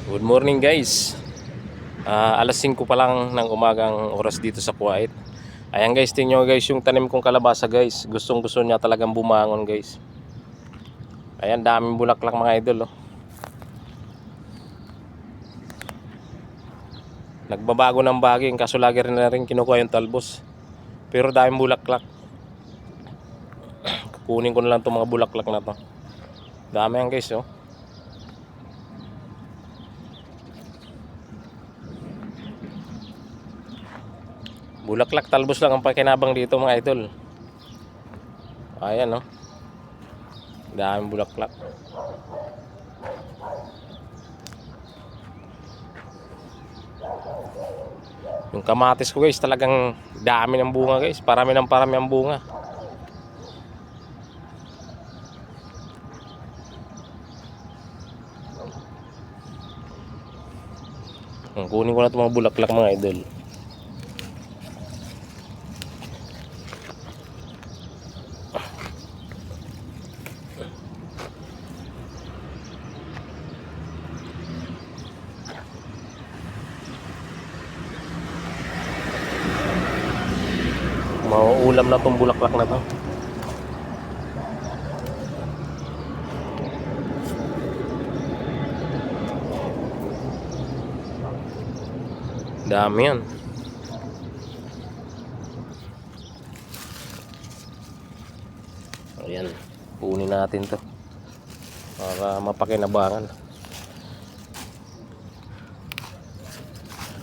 Good morning guys. Alas 5 pa lang ng umagang oras dito sa Kuwait. Ayan guys, tingnan nyo guys yung tanim kong kalabasa guys. Gustong gusto niya talagang bumangon guys. Ayan, daming bulaklak mga idol oh. Nagbabago ng baging kaso lagi rin na rin kinukuha yung talbos. Pero daming bulaklak. Kukunin ko na lang itong mga bulaklak na to. Dami yan guys oh. Bulaklak talbos lang ang pakinabang dito mga idol. Ayan oh. Daming bulaklak. Yung kamatis ko guys talagang dami ng bunga guys. Parami ang bunga. Kunin ko na itong mga bulaklak mga idol. Mauulam na itong bulaklak na to. Dami yan. Ayan, kunin natin to para mapakinabangan.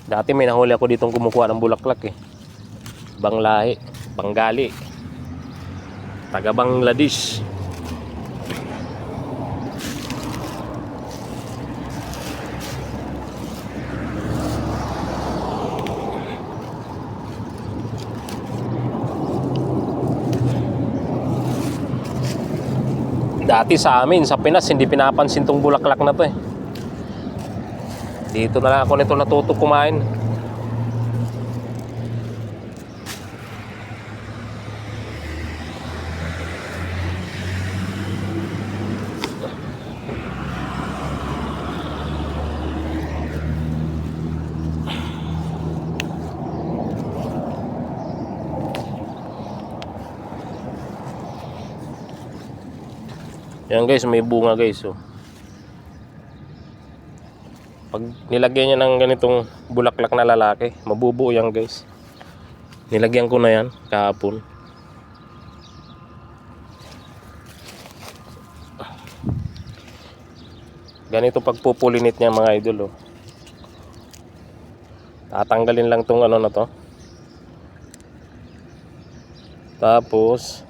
Dati may nahuli ako ditong kumukuha ng bulaklak eh. Banglahi, Bengali, taga Bangladesh. Dati sa amin sa Pinas hindi pinapansin tong bulaklak na to eh. Dito na lang ako nito natuto kumain. Yan guys, may bunga guys oh. Pag nilagyan niya ng ganitong bulaklak na lalaki, mabubuo yan guys. Nilagyan ko na yan kahapon. Ganito pagpupulinit niya mga idol oh. Tatanggalin lang tong ano na to. Tapos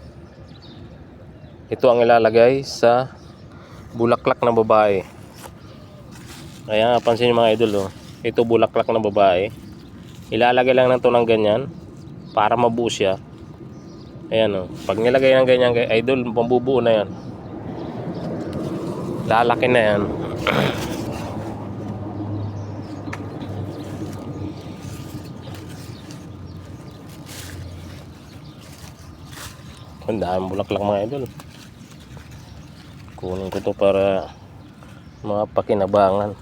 ito ang ilalagay sa bulaklak na babae. Kaya pansin niyo mga idol oh. Ito bulaklak na babae. Ilalagay lang na to ng ganyan para mabuo siya. Ayan oh. Pag nilagay ng ganyan idol, mabubuo na yan. Lalaki na yan. Ang daming bulaklak mga idol. Kunin ko to para mapakinabangan.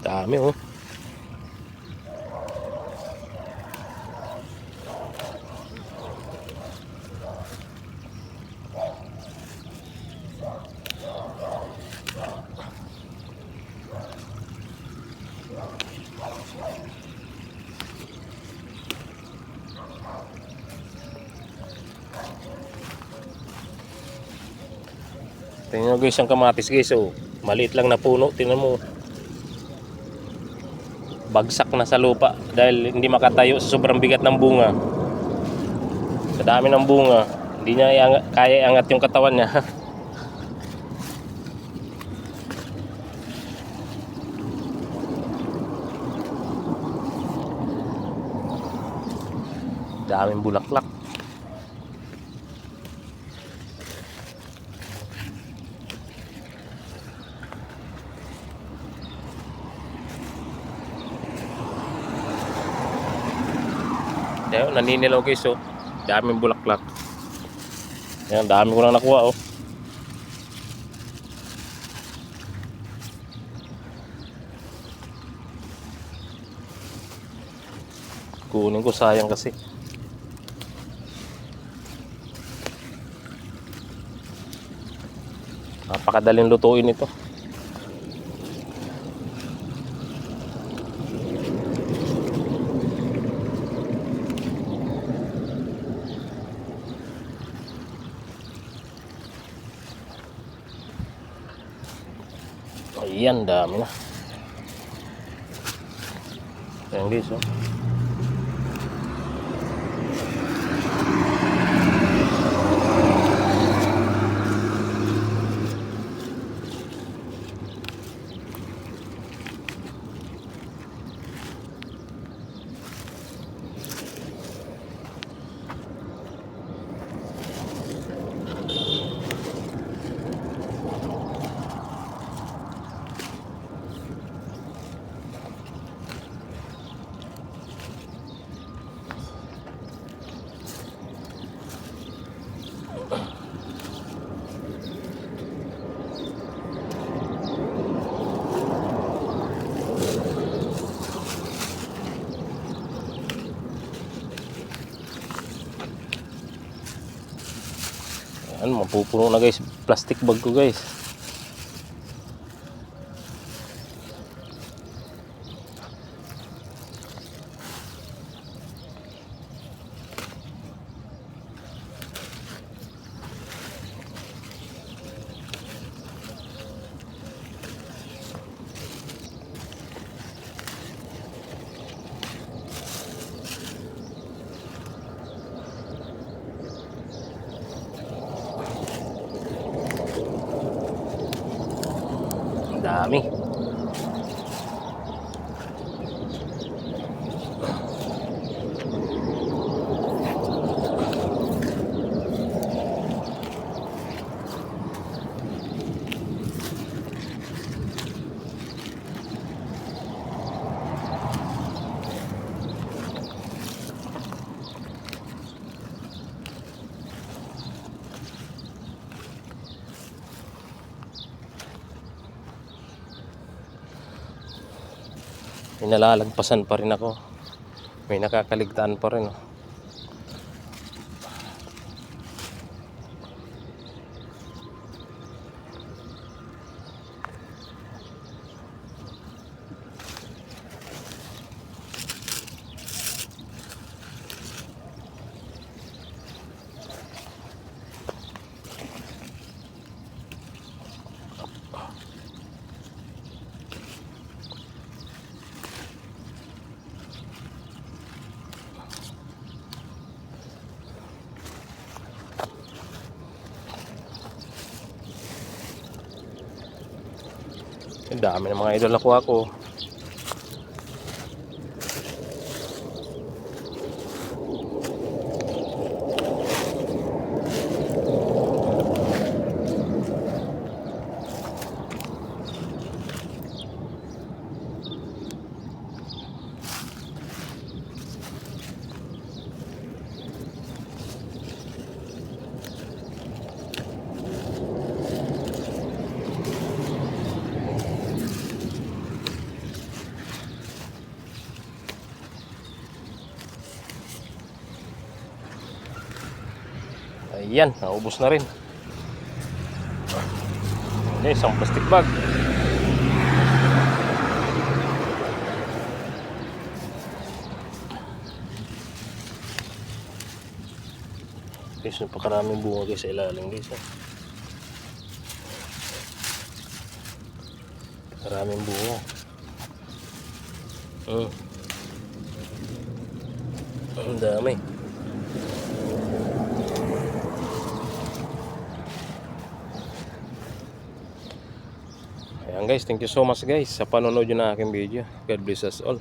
Dami oh. Tingnan nyo guys ang kamatis guys oh. Maliit lang na puno, tingnan mo. Bagsak na sa lupa dahil hindi makatayo sa sobrang bigat ng bunga. Sa dami ng bunga, hindi niya kaya iangat yung katawan niya. Daming bulaklak. Ayan, naninilaw guys oh. Daming bulaklak. Ayan, dami ko na nakuha oh. Kunin ko, sayang kasi. Napakadaling lutuin ito. Ayan, dami na. Ayan guys oh. Ano, mapupuno na guys, plastic bag ko guys. Dami. May nalalagpasan pa rin ako. May nakakaligtaan pa rin oh. Ang dami ng mga idol nakuha ko. Ayan, naubos na rin. Ayan, isang plastic bag. Guys, napakaraming bunga guys sa ilalim guys. Maraming bunga. Ang dami. Ayan guys, thank you so much guys sa panonood nyo na aking video. God bless us all.